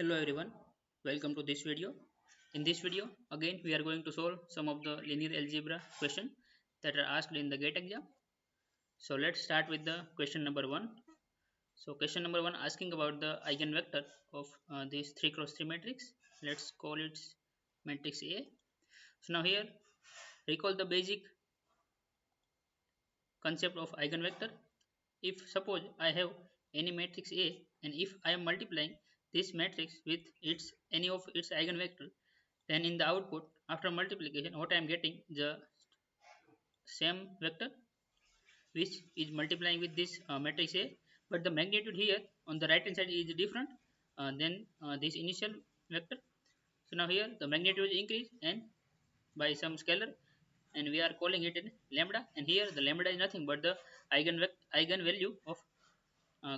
Hello everyone, welcome to this video. In this video, again we are going to solve some of the linear algebra questions that are asked in the GATE exam. So let's start with the question number 1. So question number 1 asking about the eigenvector of this 3 cross 3 matrix. Let's call it matrix A. So now here recall the basic concept of eigenvector. If suppose I have any matrix A and if I am multiplying this matrix with any of its eigenvector, then in the output after multiplication what I am getting the same vector which is multiplying with this matrix A, but the magnitude here on the right hand side is different than this initial vector. So now here the magnitude is increased and by some scalar, and we are calling it in lambda, and here the lambda is nothing but the eigenvalue of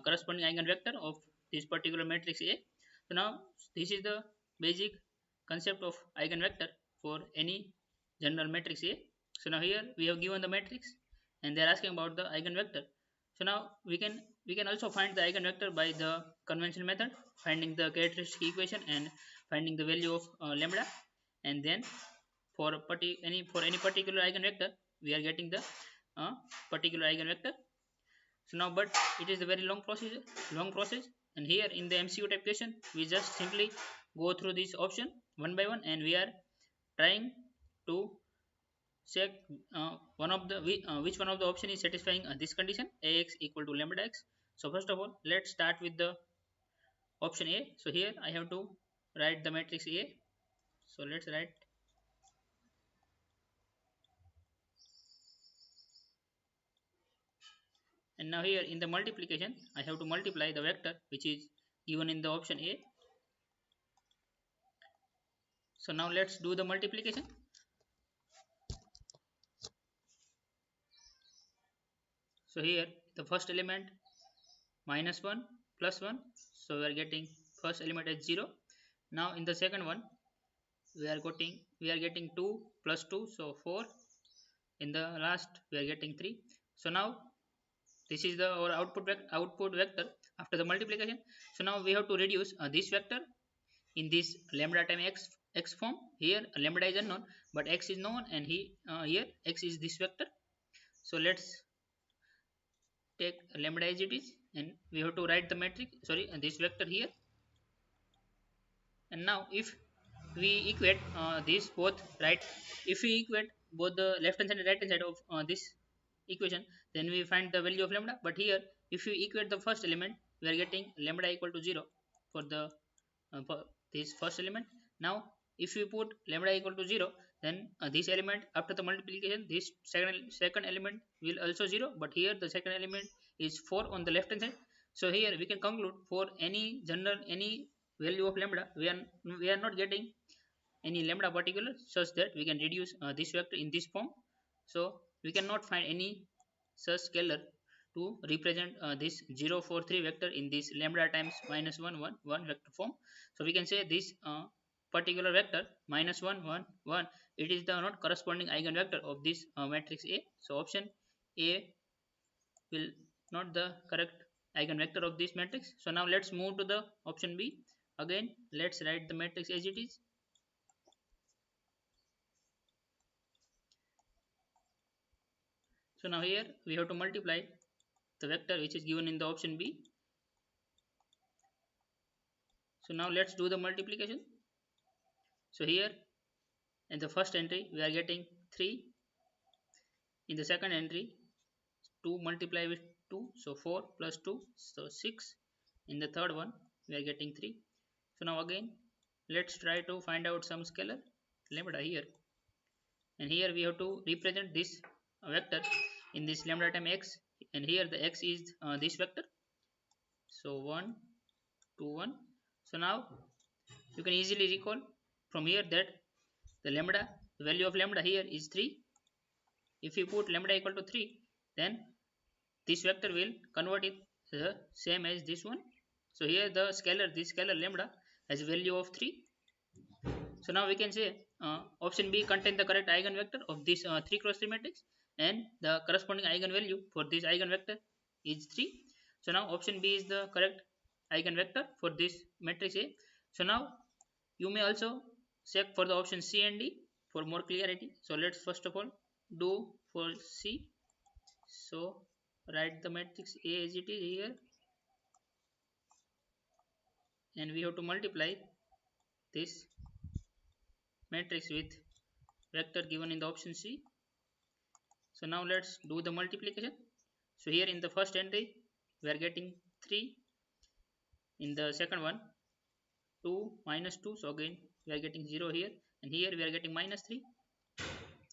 corresponding eigenvector of this particular matrix A. So now this is the basic concept of eigenvector for any general matrix A. So now here we have given the matrix and they are asking about the eigenvector. So now we can also find the eigenvector by the conventional method, finding the characteristic equation and finding the value of lambda, and then for any particular eigenvector we are getting the particular eigenvector. So now, but it is a very long process, and here in the MCQ type question, we just simply go through this option one by one, and we are trying to check which one of the option is satisfying this condition ax equal to lambda x. So first of all, let's start with the option A. So here I have to write the matrix A. So let's write, and now here in the multiplication, I have to multiply the vector which is given in the option A. So now let's do the multiplication. So here the first element -1 +1, so we are getting first element as 0. Now in the second one we are getting 2 plus 2, so 4. In the last we are getting 3. So now this is the our output vector after the multiplication. So now we have to reduce this vector in this lambda time x form. Here lambda is unknown but x is known, and here x is this vector. So let's take lambda as it is, and we have to write the matrix, sorry, this vector here. And now if we equate these both, right, if we equate both the left hand side and right hand side of this equation, then we find the value of lambda. But here if we equate the first element, we are getting lambda equal to 0 for the for this first element. Now if we put lambda equal to 0, then this element after the multiplication, this second element will also 0, but here the second element is 4 on the left hand side. So here we can conclude for any value of lambda, we are not getting any lambda particular such that we can reduce this vector in this form. So we cannot find any such scalar to represent this 0 4 3 vector in this lambda times -1 1 1 vector form. So we can say this particular vector -1 1 1, it is the not corresponding eigenvector of this matrix A. So option A will not the correct eigenvector of this matrix. So now let's move to the option B. Again let's write the matrix as it is. So now here we have to multiply the vector which is given in the option B. So now let's do the multiplication. So here in the first entry we are getting 3. In the second entry 2 multiply with 2, so 4 plus 2, so 6. In the third one we are getting 3. So now again let's try to find out some scalar lambda here, and here we have to represent this vector in this lambda time x, and here the x is this vector, so 1 2 1. So now you can easily recall from here that the value of lambda here is 3. If you put lambda equal to 3, then this vector will convert it the same as this one. So here this scalar lambda has a value of 3. So now we can say option B contains the correct eigenvector of this 3 cross 3 matrix, and the corresponding eigenvalue for this eigenvector is 3. So now option B is the correct eigenvector for this matrix A. So now you may also check for the option C and D for more clarity. So let's first of all do for C. So write the matrix A as it is here, and we have to multiply this matrix with vector given in the option C. So now let's do the multiplication. So here in the first entry we are getting 3, in the second one 2 minus 2, so again we are getting 0 here, and here we are getting minus 3.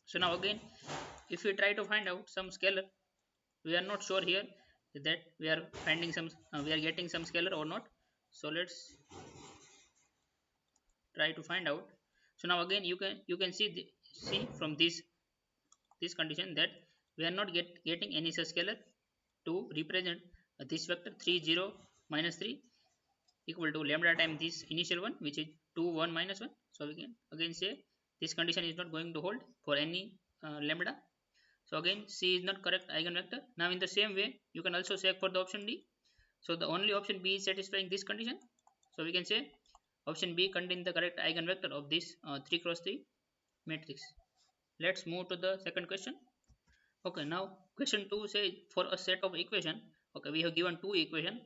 So now again if we try to find out some scalar, we are not sure here that we are finding some we are getting some scalar or not. So let's try to find out. So now again you can see from this condition that we are not getting any such scalar to represent this vector 3 0 minus 3 equal to lambda times this initial one, which is 2 1 minus 1. So we can again say this condition is not going to hold for any lambda. So again C is not correct eigenvector. Now in the same way you can also check for the option D. So the only option B is satisfying this condition. So we can say option B contains the correct eigenvector of this 3 cross 3 matrix. Let's move to the second question. Okay, now question 2 says for a set of equation. Okay, we have given two equation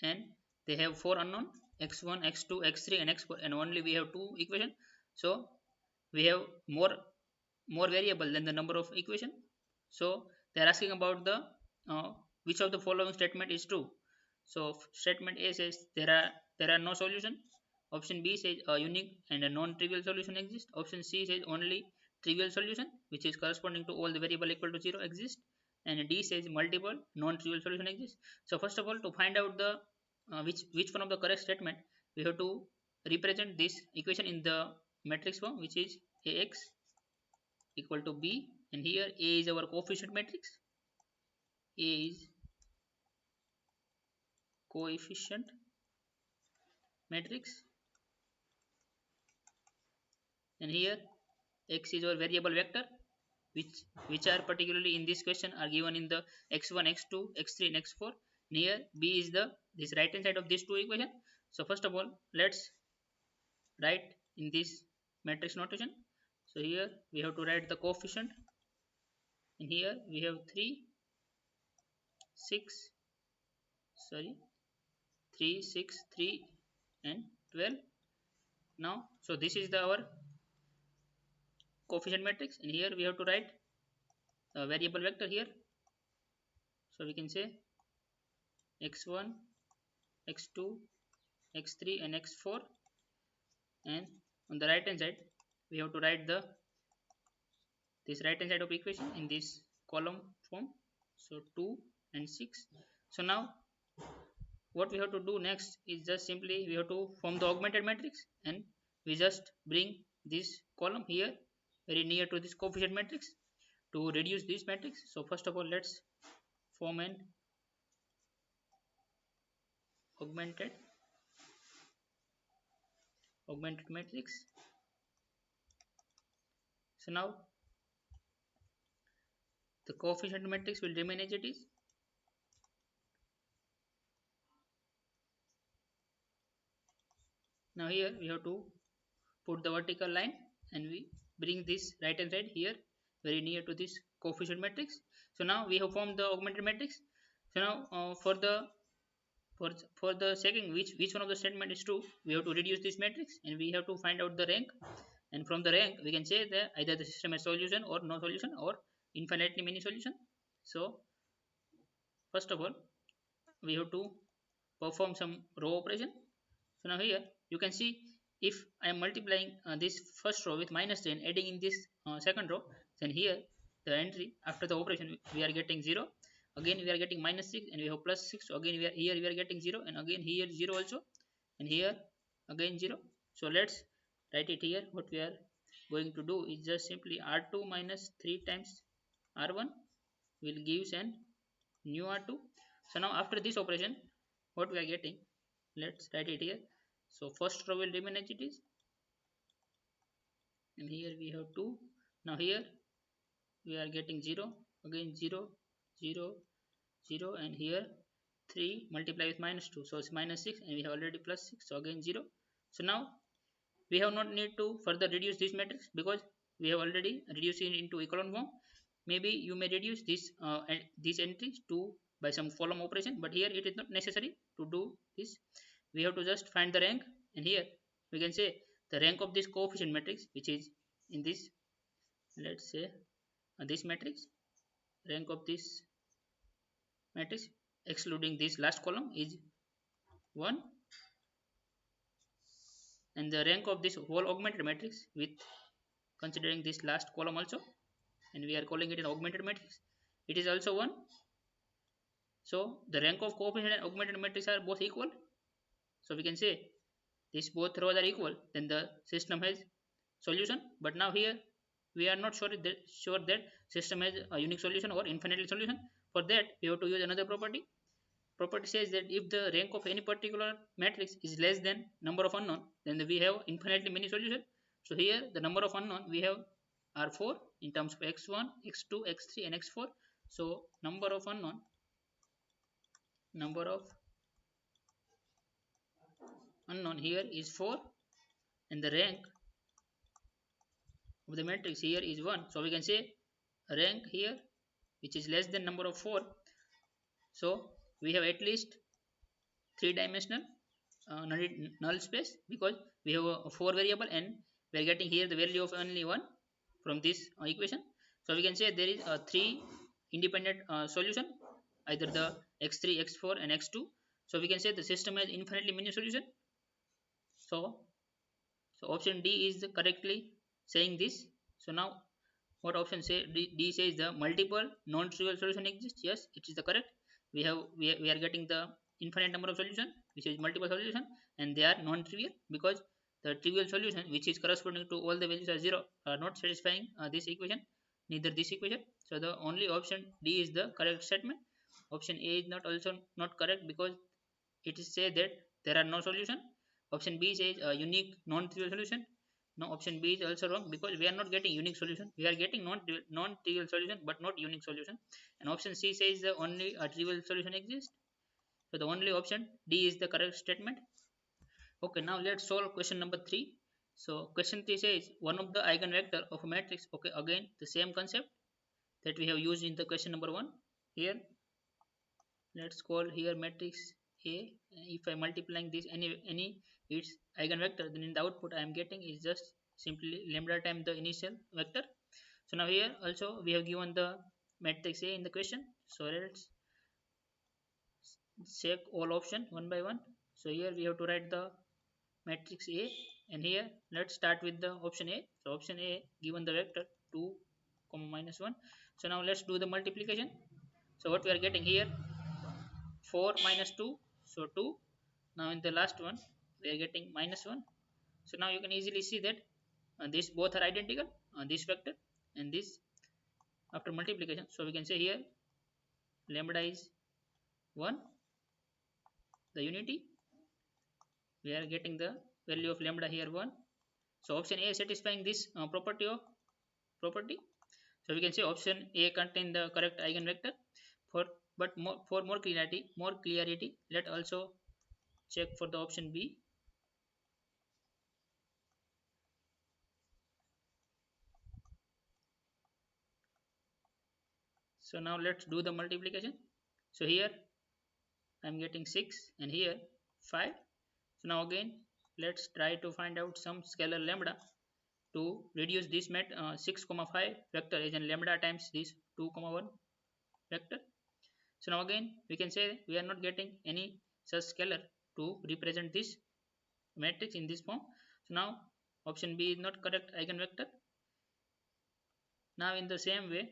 and they have four unknown x1, x2, x3 and x4, and only we have two equation. So we have more variable than the number of equation. So they are asking about the which of the following statement is true. So statement A says there are no solution. Option B says a unique and a non-trivial solution exists. Option C says only trivial solution, which is corresponding to all the variable equal to 0 exist. And D says multiple non-trivial solution exists. So first of all, to find out the which one of the correct statement, we have to represent this equation in the matrix form, which is Ax equal to B, and here A is our coefficient matrix. A is coefficient matrix, and here X is our variable vector, which are particularly in this question are given in the x1, x2, x3 and x4. And here B is the this right hand side of these two equation. So first of all let's write in this matrix notation. So here we have to write the coefficient, and here we have 3 6 sorry 3 6 3 and 12. Now so this is the our coefficient matrix, and here we have to write a variable vector here. So we can say x1, x2, x3 and x4, and on the right hand side we have to write the this right hand side of equation in this column form. So 2 and 6. So now what we have to do next is just simply we have to form the augmented matrix, and we just bring this column here very near to this coefficient matrix to reduce this matrix. So first of all let's form an augmented matrix. So now the coefficient matrix will remain as it is. Now here we have to put the vertical line, and we bring this right hand side here very near to this coefficient matrix. So now we have formed the augmented matrix. So now for the checking which one of the statement is true, we have to reduce this matrix and we have to find out the rank. And from the rank we can say that either the system has solution or no solution or infinitely many solution. So first of all we have to perform some row operation. So now here you can see if I am multiplying this first row with minus 10 adding in this second row, then here the entry after the operation we are getting 0, again we are getting minus 6 and we have plus 6. So again here we are getting 0, and again here 0 also, and here again 0. So let's write it here. What we are going to do is just simply r2 minus 3 times r1 will gives an new r2. So now after this operation what we are getting, let's write it here. So first row will remain as it is, and here we have 2. Now here we are getting 0, again 0 0 0, and here 3 multiply with minus 2, so it's minus 6, and we have already plus 6, so again 0. So now we have not need to further reduce this matrix because we have already reduced it into echelon form. Maybe you may reduce these entries to by some column operation, but here it is not necessary to do this. We have to just find the rank, and here we can say the rank of this coefficient matrix, which is in this, let's say this matrix, rank of this matrix excluding this last column is 1, and the rank of this whole augmented matrix with considering this last column also, and we are calling it an augmented matrix, it is also 1. So the rank of coefficient and augmented matrix are both equal, so we can say these both rows are equal, then the system has solution. But now here we are not sure that system has a unique solution or infinitely solution. For that we have to use another property. Property says that if the rank of any particular matrix is less than number of unknown, then we have infinitely many solutions. So here the number of unknown we have are 4 in terms of x1, x2, x3 and x4. So number of unknown here is 4, and the rank of the matrix here is 1. So we can say rank here which is less than number of 4. So we have at least 3-dimensional null space, because we have a 4 variable and we are getting here the value of only 1 from this equation. So we can say there is a 3 independent solution, either the x3, x4 and x2. So we can say the system has infinitely many solution. So option D is correctly saying this. So now what option say? D says the multiple non-trivial solution exists. Yes, it is the correct. We are getting the infinite number of solution, which is multiple solution, and they are non-trivial because the trivial solution, which is corresponding to all the values are 0, are not satisfying this equation, neither this equation. So the only option D is the correct statement. Option A is not also not correct because it is say that there are no solution. Option B says a unique non-trivial solution. No, option B is also wrong because we are not getting unique solution. We are getting non-trivial solution but not unique solution. And option C says the only a trivial solution exists. So the only option D is the correct statement. Okay, now let's solve question number 3. So question 3 says one of the eigenvector of a matrix. Okay, again the same concept that we have used in the question number 1. Here let's call here matrix A. If I multiplying this any its eigenvector, then in the output I am getting is just simply lambda times the initial vector. So now here also we have given the matrix A in the question. So let's check all option one by one. So here we have to write the matrix A, and here let's start with the option A. So option A given the vector 2 comma minus 1. So now let's do the multiplication. So what we are getting here 4 minus 2, so 2. Now in the last one we are getting minus 1. So now you can easily see that these both are identical, this vector and this after multiplication. So we can say here lambda is 1, the unity. We are getting the value of lambda here 1. So option A is satisfying this property. So we can say option A contain the correct eigenvector. For more clarity, let also check for the option B. So now let's do the multiplication. So here I am getting 6 and here 5. So now again let's try to find out some scalar lambda to reduce this 6 comma 5 vector as in lambda times this 2 comma 1 vector. So now again we can say we are not getting any such scalar to represent this matrix in this form. So now option B is not correct eigenvector. Now in the same way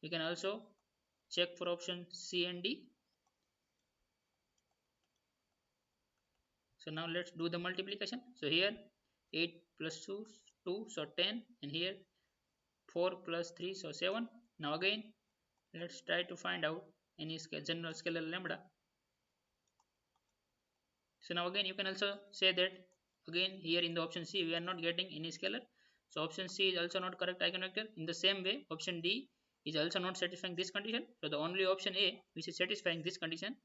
we can also check for option C and D. So now let's do the multiplication. So here 8 plus 2 so 10, and here 4 plus 3 so 7. Now again let's try to find out any general scalar lambda. So now again you can also say that again here in the option C we are not getting any scalar. So option C is also not correct eigenvector. In the same way option D is also not satisfying this condition. So the only option A which is satisfying this condition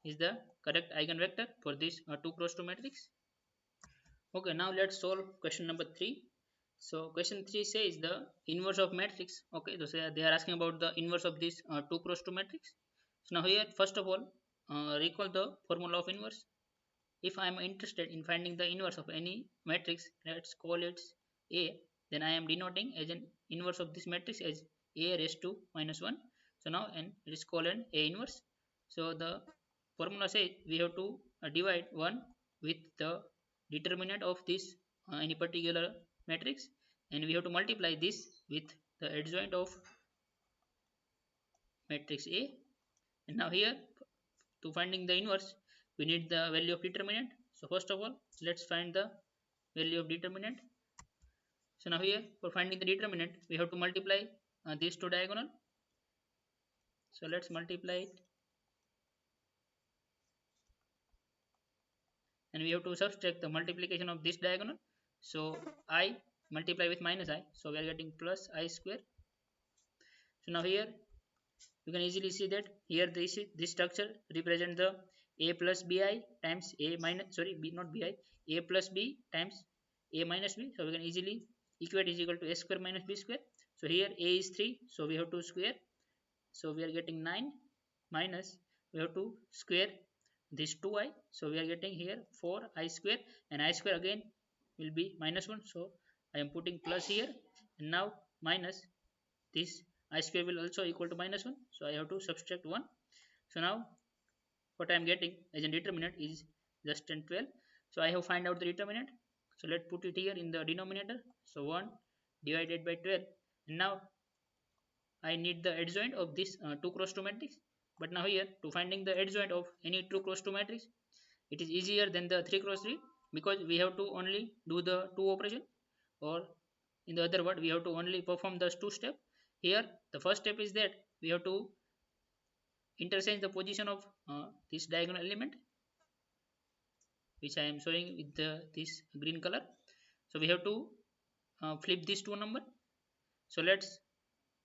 is the correct eigenvector for this 2 cross 2 matrix. Okay, now let's solve question number 3. So question 3 says the inverse of matrix. Okay, so they are asking about the inverse of this 2 cross 2 matrix. So now here first of all recall the formula of inverse. If I am interested in finding the inverse of any matrix, let's call it A, then I am denoting as an inverse of this matrix as A raised to minus 1. So now and it is called an A inverse. So the formula says we have to divide 1 with the determinant of this any particular matrix, and we have to multiply this with the adjoint of matrix A. And now here to finding the inverse we need the value of determinant. So first of all let's find the value of determinant. So now here for finding the determinant we have to multiply these two diagonal. So let's multiply it, and we have to subtract the multiplication of this diagonal. So I multiply with minus I, so we are getting plus I square. So now here you can easily see that here this structure represent the a plus bi times a minus, sorry, b not bi, a plus b times a minus b. So we can easily equate is equal to a square minus b square. So here a is 3, so we have to square, so we are getting 9 minus we have to square this 2i, so we are getting here 4i square, and I square again will be minus 1, so I am putting plus here, and now minus this I square will also equal to minus 1, so I have to subtract 1. So now what I am getting as a determinant is just 10 12. So I have find out the determinant, so let's put it here in the denominator. So 1 divided by 12, and now I need the adjoint of this 2 cross 2 matrix. But now here to finding the adjoint of any 2 cross 2 matrix, it is easier than the 3 cross 3, because we have to only do the 2 operation, or in the other word we have to only perform the 2 step. Here the first step is that we have to interchange the position of this diagonal element, which I am showing with this green color. So we have to flip these two number. So let's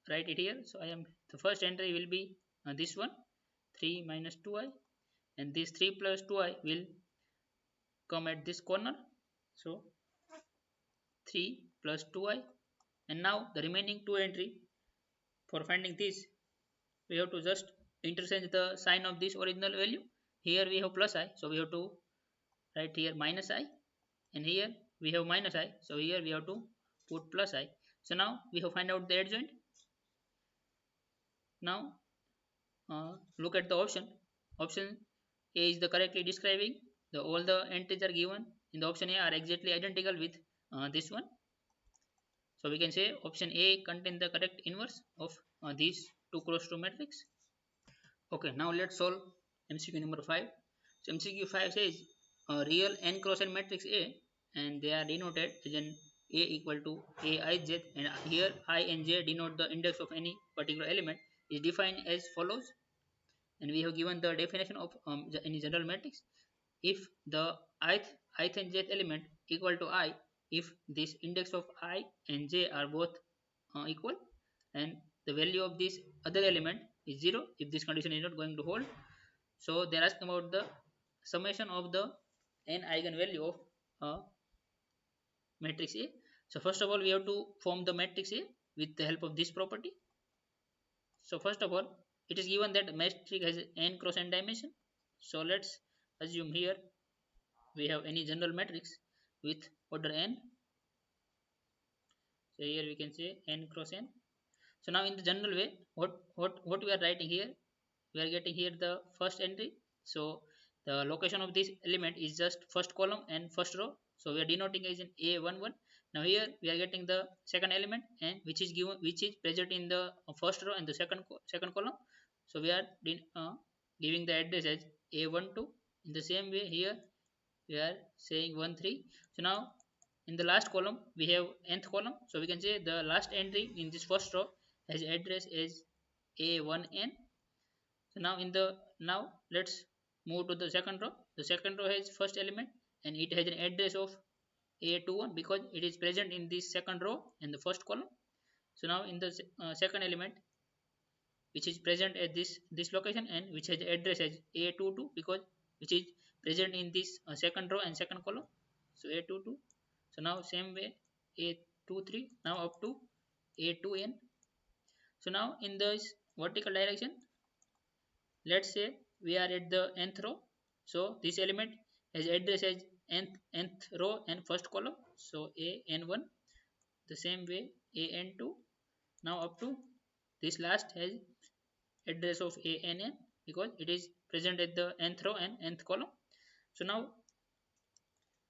write it here. So I am the first entry will be this one 3 minus 2i, and this 3 plus 2i will come at this corner. So 3 plus 2i, and now the remaining two entry for finding this we have to just interchange the sign of this original value. Here we have plus I, so we have to write here minus I, and here we have minus I, so here we have to put plus I. So now we have find out the adjoint. Now look at the option. Option A is the correctly describing the all the entries are given in the option A are exactly identical with this one. So we can say option A contains the correct inverse of these 2 cross 2 matrix. Okay, now let's solve MCQ number 5. So MCQ 5 says a real n cross n matrix A, and they are denoted as an A equal to Aij, and here I and j denote the index of any particular element, is defined as follows. And we have given the definition of any general matrix. If the ith and jth element equal to I, if this index of I and j are both equal, and the value of this other element is 0 if this condition is not going to hold. So they are asking about the summation of the n eigenvalue of matrix A. So first of all we have to form the matrix A with the help of this property. So first of all it is given that matrix has n cross n dimension. So let's assume here we have any general matrix with order n. So here we can say n cross n. So now in the general way, what we are writing here, we are getting here the first entry. So the location of this element is just first column and first row. So we are denoting as in A11. Now here we are getting the second element, and which is given, which is present in the first row and the second column. So we are giving the address as A12. In the same way here we are saying 13. So now in the last column we have nth column, so we can say the last entry in this first row has address as a1n. So now in the now let's move to the second row. The second row has first element, and it has an address of a21 because it is present in this second row and the first column. So now in the second element which is present at this location and which has address as A22 because which is present in this second row and second column. So A22. So now same way A23 now up to A2n. So now in this vertical direction, let's say we are at the nth row. So this element has address as nth row and first column. So an1, the same way an2 now up to this last has address of ann because it is present at the nth row and nth column. So now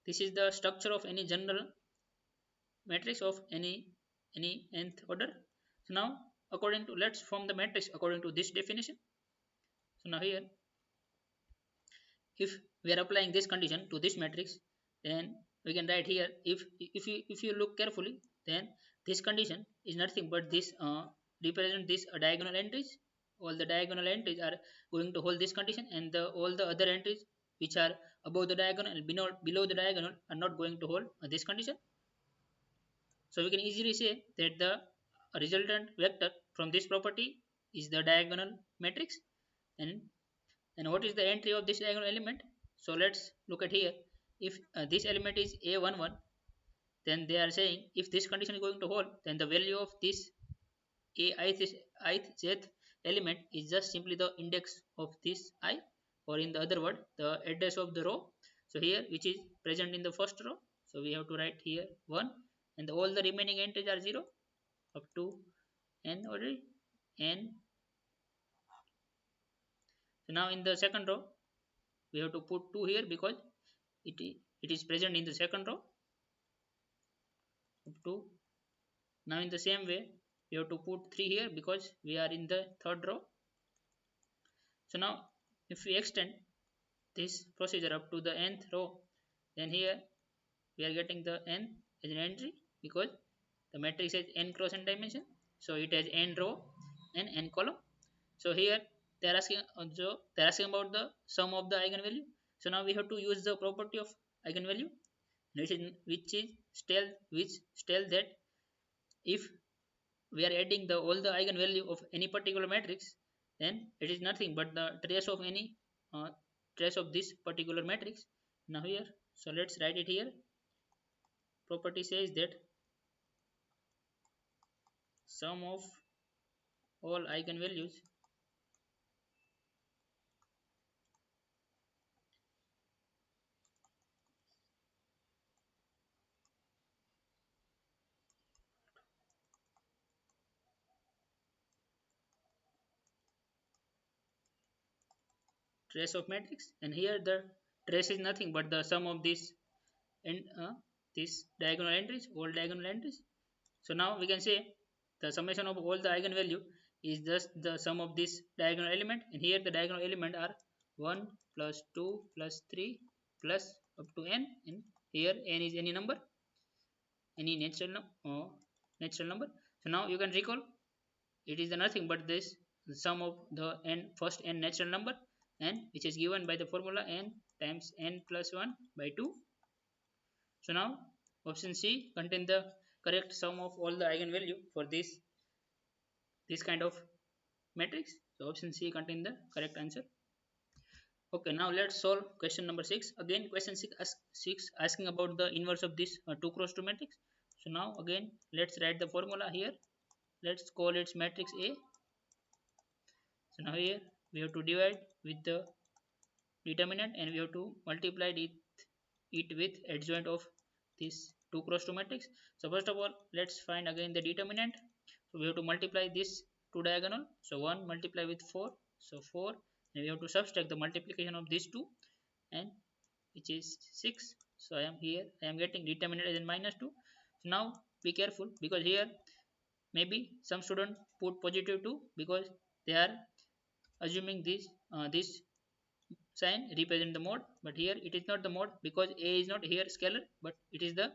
this is the structure of any general matrix of any nth order. So now according to, let's form the matrix according to this definition. So now here, if we are applying this condition to this matrix, then we can write here, if you look carefully, then this condition is nothing but this represent this diagonal entries. All the diagonal entries are going to hold this condition, and all the other entries which are above the diagonal and below the diagonal are not going to hold this condition. So we can easily say that the resultant vector from this property is the diagonal matrix. And what is the entry of this diagonal element? So let's look at here. If this element is a11, then they are saying if this condition is going to hold, then the value of this a ith jth element is just simply the index of this I, or in the other word, the address of the row. So here, which is present in the first row, so we have to write here 1, and all the remaining entries are 0 up to n already. And so now in the second row, we have to put 2 here because it is present in the second row up to. Now in the same way, we have to put 3 here because we are in the third row. So now if we extend this procedure up to the nth row, then here we are getting the n as an entry because the matrix has n cross n dimension, so it has n row and n column. So here they are asking about the sum of the eigenvalue. So now we have to use the property of eigenvalue, which tells that if we are adding the all the eigenvalue of any particular matrix, then it is nothing but the trace of any uh, trace of this particular matrix. Now here, so let's write it here. Property says that sum of all eigenvalues trace of matrix, and here the trace is nothing but the sum of this diagonal entries, all diagonal entries. So now we can say the summation of all the eigenvalue is just the sum of this diagonal element, and here the diagonal element are 1 plus 2 plus 3 plus up to n, and here n is any number, any natural number. So now you can recall it is nothing but this the sum of the first n natural number, and which is given by the formula n times n plus 1 by 2. So now option C contain the correct sum of all the eigenvalue for this kind of matrix. So option C contain the correct answer. Okay, now let's solve question number 6. Again, question 6 asking about the inverse of this 2 cross 2 matrix. So now again, let's write the formula here. Let's call it matrix A. So now here we have to divide with the determinant, and we have to multiply it with adjoint of this 2 cross 2 matrix. So first of all, let's find again the determinant. So we have to multiply this 2 diagonal. So 1 multiply with 4, so 4, and we have to subtract the multiplication of these 2, and which is 6. So I am getting determinant as in -2. So now be careful because here maybe some student put positive 2 because they are assuming this sign represent the mode, but here it is not the mode because a is not here scalar, but it is the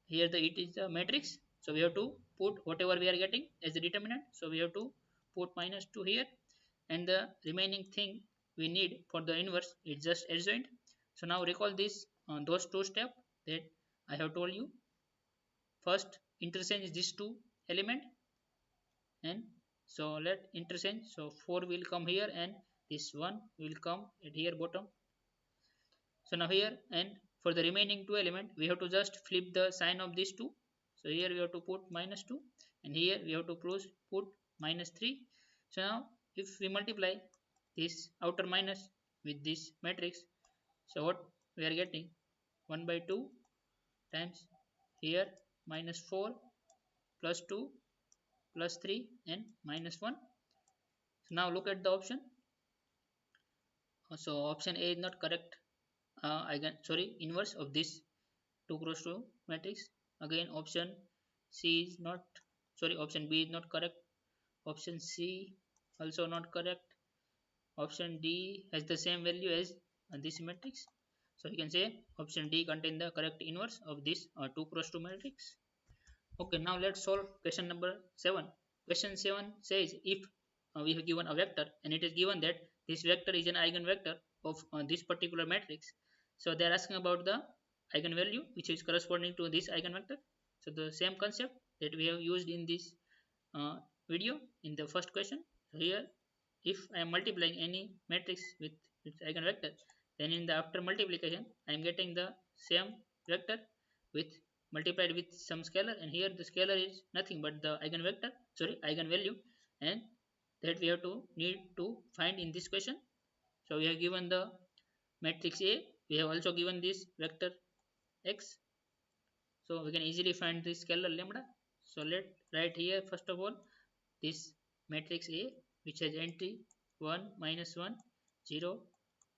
it is the matrix. So we have to put whatever we are getting as the determinant. So we have to put -2 here, and the remaining thing we need for the inverse is just adjoint. So now recall this those two steps that I have told you. First, interchange these two element, and So let interchange. So 4 will come here and this 1 will come at here bottom. So now here, and for the remaining two element we have to just flip the sign of these two. So here we have to put -2 and here we have to put -3. So now if we multiply this outer minus with this matrix, so what we are getting, 1 by 2 times here -4 plus 2 plus 3 and -1. So now look at the option. So option A is not correct. Inverse of this 2 cross 2 matrix. Again option C is not, option B is not correct. Option C also not correct. Option D has the same value as this matrix. So you can say option D contain the correct inverse of this 2 cross 2 matrix. Okay, now let's solve question number 7. Question 7 says if we have given a vector and it is given that this vector is an eigenvector of this particular matrix. So they are asking about the eigenvalue which is corresponding to this eigenvector. So the same concept that we have used in this uh, video in the first question. So here, if I am multiplying any matrix with its eigenvector, then in the after multiplication I am getting the same vector with multiplied with some scalar, and here the scalar is nothing but the eigenvalue, and that we have to need to find in this question. So we have given the matrix A, we have also given this vector x, so we can easily find this scalar lambda. So let write here first of all this matrix A which has entry 1 minus 1 0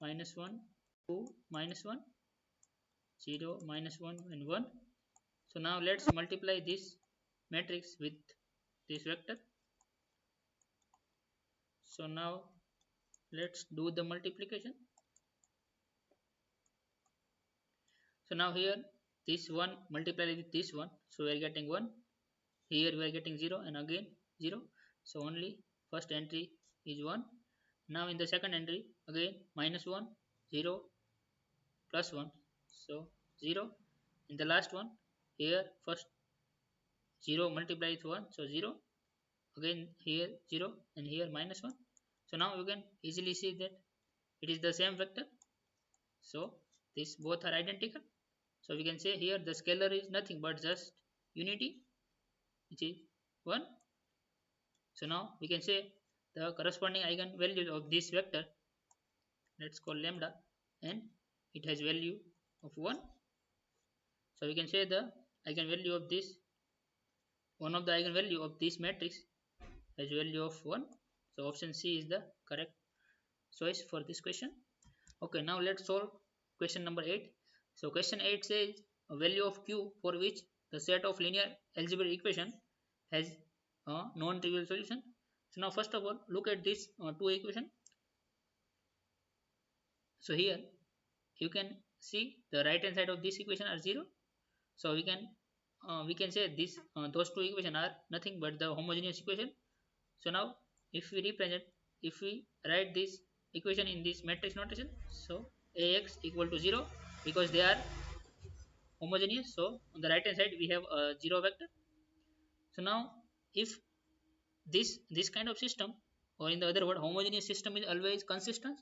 minus 1 2 minus 1 0 minus 1 and 1. So now let's multiply this matrix with this vector. So now let's do the multiplication. So now here this 1 multiplied with this one, so we are getting 1. Here we are getting 0 and again 0. So only first entry is 1. Now in the second entry again -1 0 plus 1, so 0. In the last one here first 0 multiplied with 1, so 0. Again here 0 and here -1. So now you can easily see that it is the same vector. So these both are identical. So we can say here the scalar is nothing but just unity, which is 1. So now we can say the corresponding eigenvalue of this vector, let's call lambda, and it has value of 1. So we can say the eigenvalue of this, one of the eigenvalue of this matrix has value of 1. So option C is the correct choice for this question. Okay, now let's solve question number 8. So question 8 says a value of q for which the set of linear algebraic equation has a non-trivial solution. So now first of all look at this two equation. So here you can see the right hand side of this equation are 0. So we can say this those two equation are nothing but the homogeneous equation. So now if we represent, if we write this equation in this matrix notation, so ax equal to 0 because they are homogeneous. So on the right hand side we have a 0 vector. So now if this kind of system, or in the other word homogeneous system, is always consistent,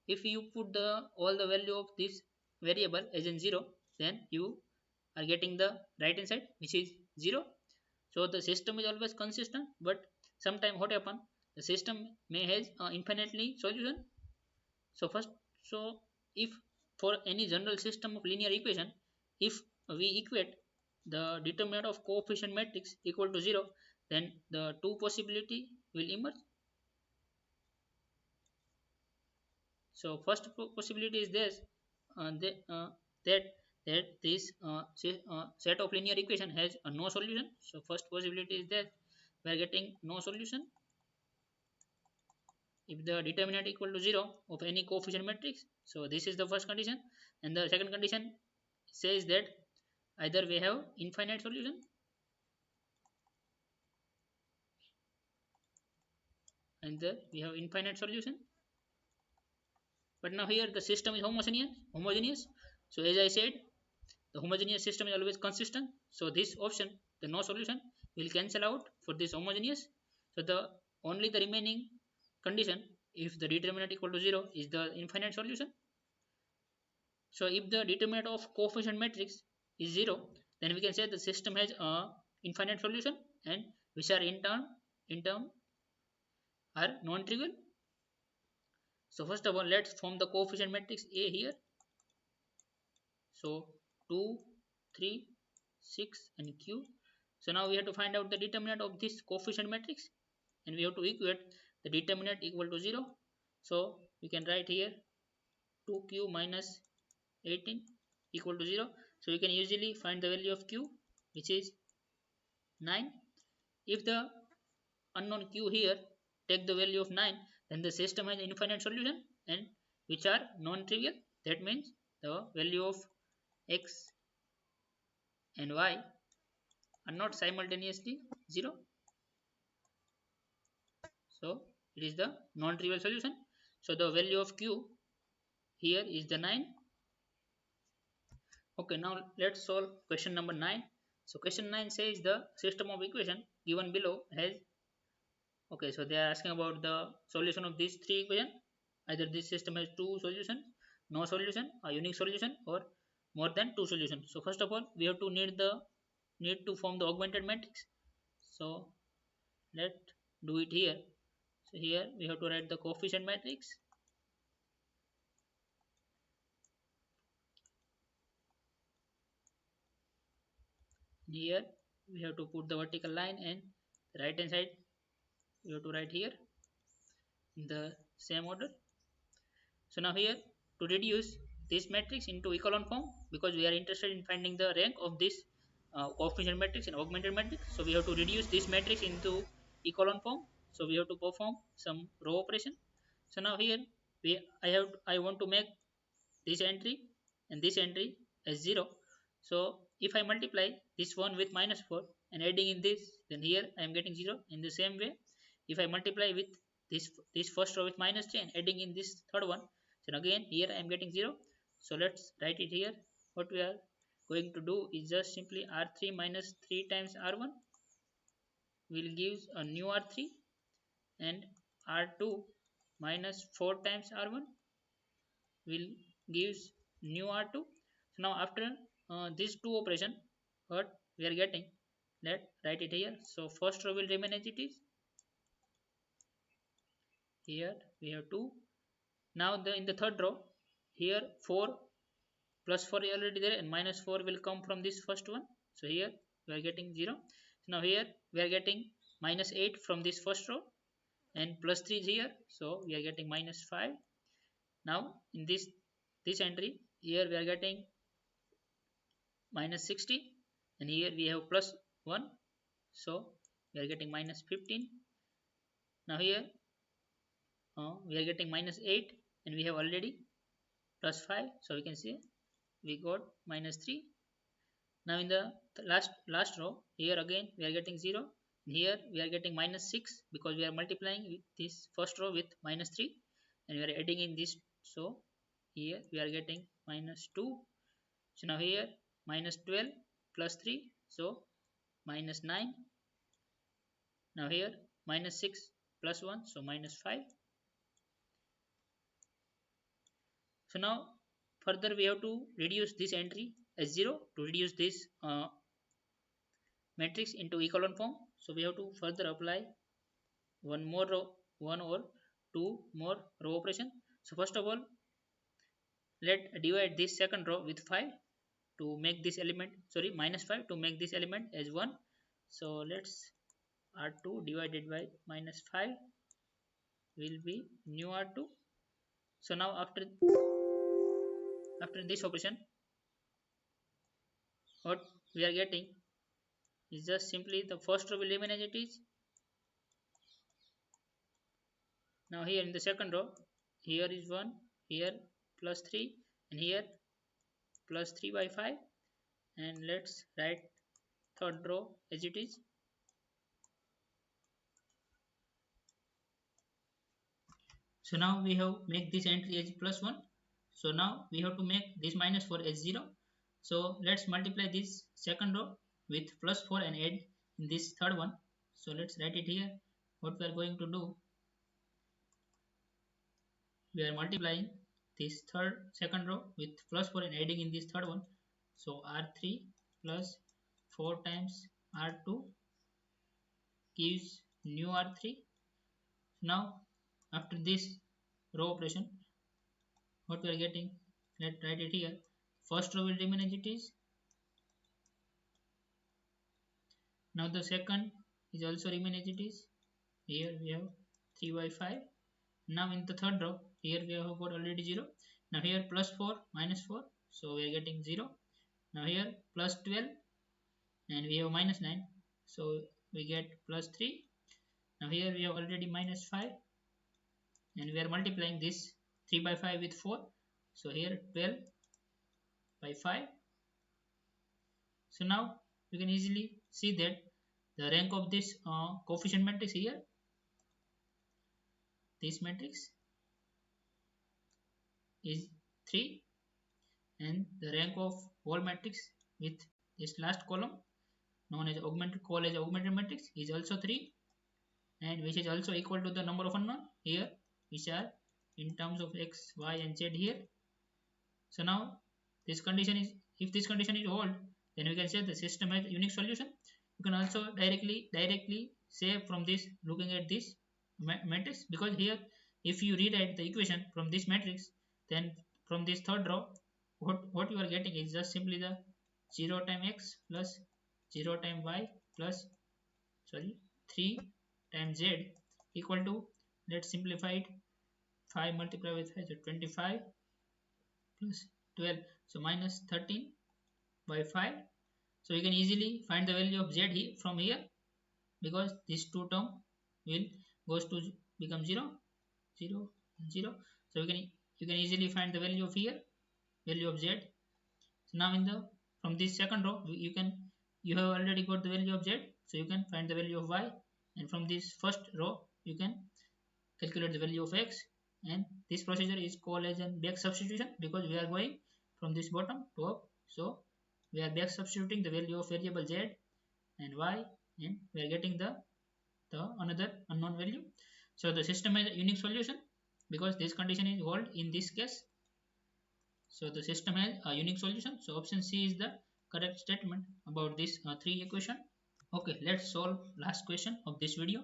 if you put the all the value of this variable as in 0, then you are getting the right hand side which is 0. So the system is always consistent, but sometime what happen, the system may has infinitely solution. So first, so if for any general system of linear equation, if we equate the determinant of coefficient matrix equal to 0, then the two possibility will emerge. So first possibility is this, that this set of linear equation has no solution. So first possibility is that we are getting no solution if the determinant equal to 0 of any coefficient matrix. So this is the first condition, and the second condition says that either we have infinite solution, and we have infinite solution. But now here the system is homogeneous. So as I said, the homogeneous system is always consistent. So this option, the no solution, will cancel out for this homogeneous. So the only the remaining condition, if the determinant equal to 0, is the infinite solution. So if the determinant of coefficient matrix is 0, then we can say the system has a infinite solution, and which are in turn are non-trivial. So first of all, let's form the coefficient matrix A here. So 2, 3, 6 and Q. So now we have to find out the determinant of this coefficient matrix, and we have to equate the determinant equal to 0. So we can write here 2Q minus 18 equal to 0. So we can usually find the value of Q, which is 9. If the unknown Q here take the value of 9, then the system has infinite solution, and which are non-trivial. That means the value of x and y are not simultaneously 0. So it is the non-trivial solution. So the value of Q here is the 9. Okay, now let's solve question number 9. So question 9 says the system of equation given below has, okay, so they are asking about the solution of these three equations. Either this system has two solutions, no solution, a unique solution, or more than two solutions. So first of all, we have to need to form the augmented matrix. So let's do it here. So here we have to write the coefficient matrix. Here we have to put the vertical line, and the right hand side we have to write here in the same order. So now here, to reduce this matrix into echelon form, because we are interested in finding the rank of this coefficient matrix and augmented matrix, so we have to reduce this matrix into echelon form. So we have to perform some row operation. So now here I want to make this entry and this entry as 0. So if I multiply this one with minus 4 and adding in this, then here I am getting 0. In the same way, if I multiply with this first row with minus 3 and adding in this third one, then again here I am getting 0. So let's write it here. What we are going to do is just simply r3 minus 3 times r1 will give a new r3, and r2 minus 4 times r1 will gives new r2. So now after these two operation, what we are getting, let write it here. So first row will remain as it is. Here we have 2. Now in the third row, here 4 plus 4 is already there, and minus 4 will come from this first one. So here we are getting 0. So now here we are getting minus 8 from this first row, and plus 3 is here, so we are getting minus 5. Now in this entry, here we are getting minus 60, and here we have plus 1, so we are getting minus 15. Now here we are getting minus 8, and we have already plus 5, so we can see we got minus 3. Now in the last row, here again we are getting 0, and here we are getting minus 6, because we are multiplying with this first row with minus 3, and we are adding in this. So here we are getting minus 2. So now here minus 12 plus 3, so minus 9. Now here minus 6 plus 1, so minus 5. So now further we have to reduce this entry as 0 to reduce this matrix into echelon form. So we have to further apply one or two more row operation. So first of all, let divide this second row with 5 to make this element, sorry, minus 5 to make this element as 1. So let's r2 divided by minus 5 will be new r2. So now after this operation, what we are getting is just simply the first row will remain as it is. Now here in the second row, here is 1, here plus 3, and here plus 3 by 5, and let's write third row as it is. So now we have make this entry as plus 1. So now we have to make this minus 4 as 0. So let's multiply this second row with plus 4 and add in this third one. So let's write it here. what we are going to do, we are multiplying this second row with plus 4 and adding in this third one. So R3 plus 4 times R2 gives new R3. Now after this row operation, what we are getting, let's write it here. First row will remain as it is. Now the second is also remain as it is. Here we have 3 by 5. Now in the third row, here we have got already 0. Now here plus 4 minus 4, so we are getting 0. Now here plus 12 and we have minus 9, so we get plus 3. Now here we have already minus 5 and we are multiplying this 3 by 5 with 4. So here 12 by 5. So now you can easily see that the rank of this coefficient matrix here, this matrix is 3, and the rank of whole matrix with this last column known as augmented matrix is also 3, and which is also equal to the number of unknown here, which are in terms of x, y and z here. So now this condition is, if this condition is hold, then we can say the system has unique solution. You can also directly say from this, looking at this matrix, because here if you rewrite the equation from this matrix, then from this third row, what you are getting is just simply the 0 times x plus 0 times y plus 3 times z equal to, let's simplify it, 5 multiplied with 5, so 25 plus 12, so minus 13 by 5. So you can easily find the value of z here from here, because this two term will goes to become 0 0 0. So you can easily find the value of here, value of z. So now in the, from this second row, you have already got the value of z, so you can find the value of y, and from this first row you can calculate the value of x. And this procedure is called as a back substitution, because we are going from this bottom to up, so we are back substituting the value of variable z and y, and we are getting the another unknown value. So the system has a unique solution because this condition is hold in this case. So the system has a unique solution. So option C is the correct statement about this three equation. Okay, let's solve last question of this video.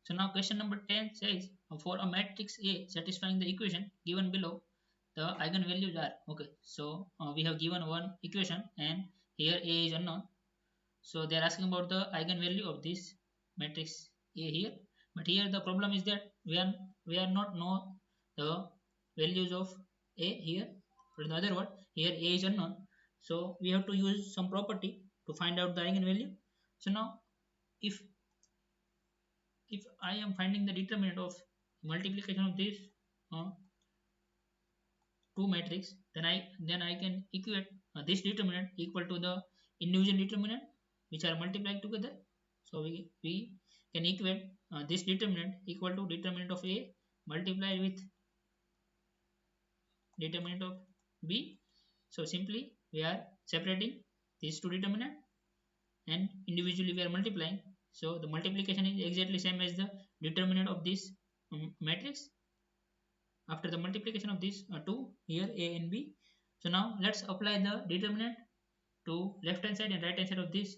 So now question number 10 says, for a matrix A satisfying the equation given below, the eigenvalues are, okay, so we have given one equation and here A is unknown. So they are asking about the eigenvalue of this matrix A here. But here the problem is that we are not know the values of A here. But in other words, here A is unknown. So we have to use some property to find out the eigenvalue. So now if I am finding the determinant of multiplication of these uh, two matrix, then I can equate this determinant equal to the individual determinant which are multiplied together. So we can equate this determinant equal to determinant of A multiplied with determinant of B. So simply we are separating these two determinant and individually we are multiplying. So the multiplication is exactly same as the determinant of this matrix after the multiplication of these two here A and B. So now let's apply the determinant to left hand side and right hand side of this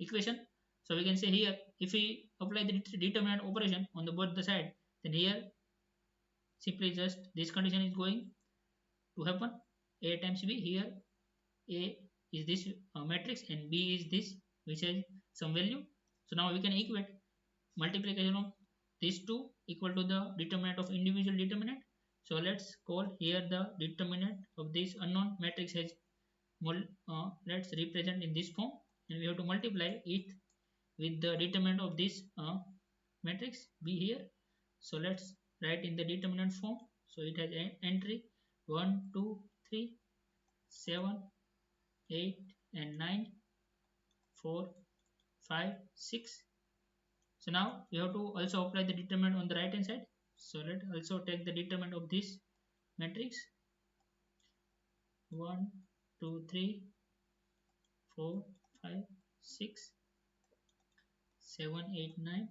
equation. So we can say here, if we apply the determinant operation on the both the side, then here simply just this condition is going to happen. A times B, here A is this matrix and B is this which has some value. So now we can equate multiplication of these two equal to the determinant of individual determinant. So let's call here the determinant of this unknown matrix has let's represent in this form, and we have to multiply it with the determinant of this matrix B here. So let's write in the determinant form. So it has entry 1 2 3 7 8 and 9 4 5 6. So now we have to also apply the determinant on the right hand side. So let's also take the determinant of this matrix 1 2 3 4 5 6 7 8 9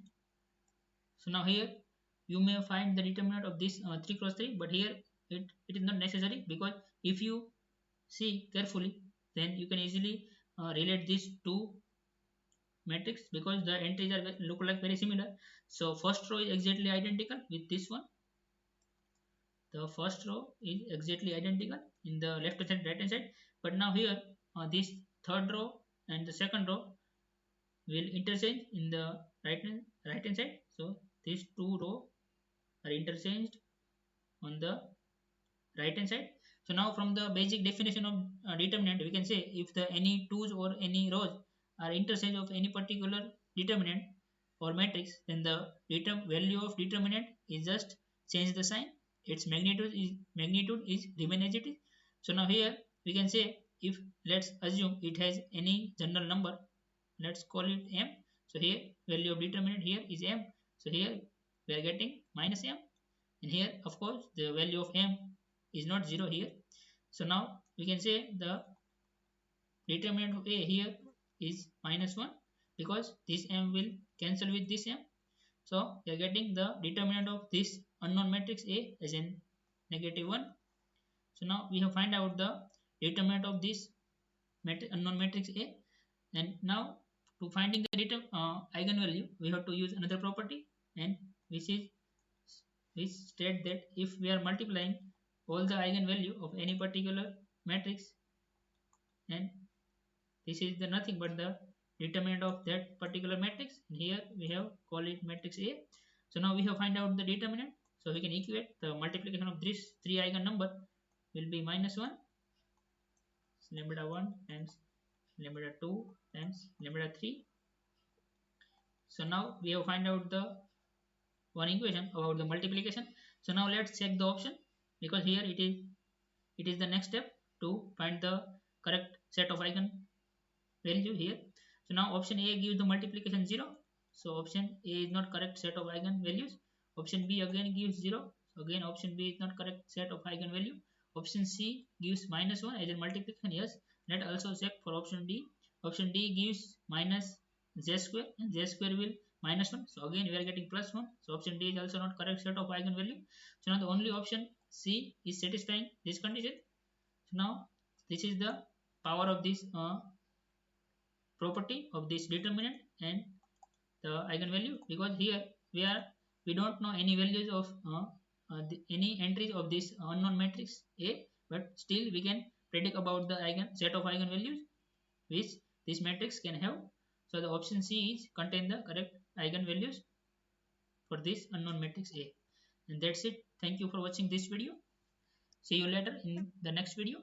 So now here you may find the determinant of this 3 cross 3, but here it is not necessary, because if you see carefully, then you can easily relate these two matrix, because the entries are look like very similar. So first row is exactly identical with this one. The first row is exactly identical in the left hand right hand side, but now here this third row and the second row will interchange in the right hand side. So these two row are interchanged on the right hand side. So now from the basic definition of determinant, we can say if the any twos or any rows are interchange of any particular determinant or matrix, then the value of determinant is just change the sign. Its magnitude is remain as it is. So now here we can say, if let's assume it has any general number, let's call it m. So here value of determinant here is m. So here we are getting minus m, and here of course the value of m is not 0 here. So now we can say the determinant of a here is minus 1, because this m will cancel with this m. So we are getting the determinant of this unknown matrix a as in negative 1. So now we have find out the determinant of this unknown matrix a, and now to finding the eigenvalue, we have to use another property, and which is which state that if we are multiplying all the eigenvalue of any particular matrix, and this is the nothing but the determinant of that particular matrix, and here we have call it matrix A. So now we have find out the determinant, so we can equate the multiplication of this three eigen number will be minus 1 lambda 1 times lambda 2 times lambda 3. So now we have find out the one equation about the multiplication. So now let's check the option, because here it is the next step to find the correct set of eigen value here. So now option A gives the multiplication 0. So option A is not correct set of eigen values. Option B again gives 0. So again option B is not correct set of eigen value. Option C gives minus 1 as in multiplication. Yes. Let also check for option D. Option D gives minus z square, and z square will minus 1. So again we are getting plus 1. So option D is also not correct set of eigen value. So now the only option C is satisfying this condition. So now this is the power of this property of this determinant and the eigenvalue, because here we don't know any values of any entries of this unknown matrix A, but still we can predict about the set of eigenvalues which this matrix can have. So the option C is contain the correct eigenvalues for this unknown matrix A. And that's it. Thank you for watching this video. See you later in the next video.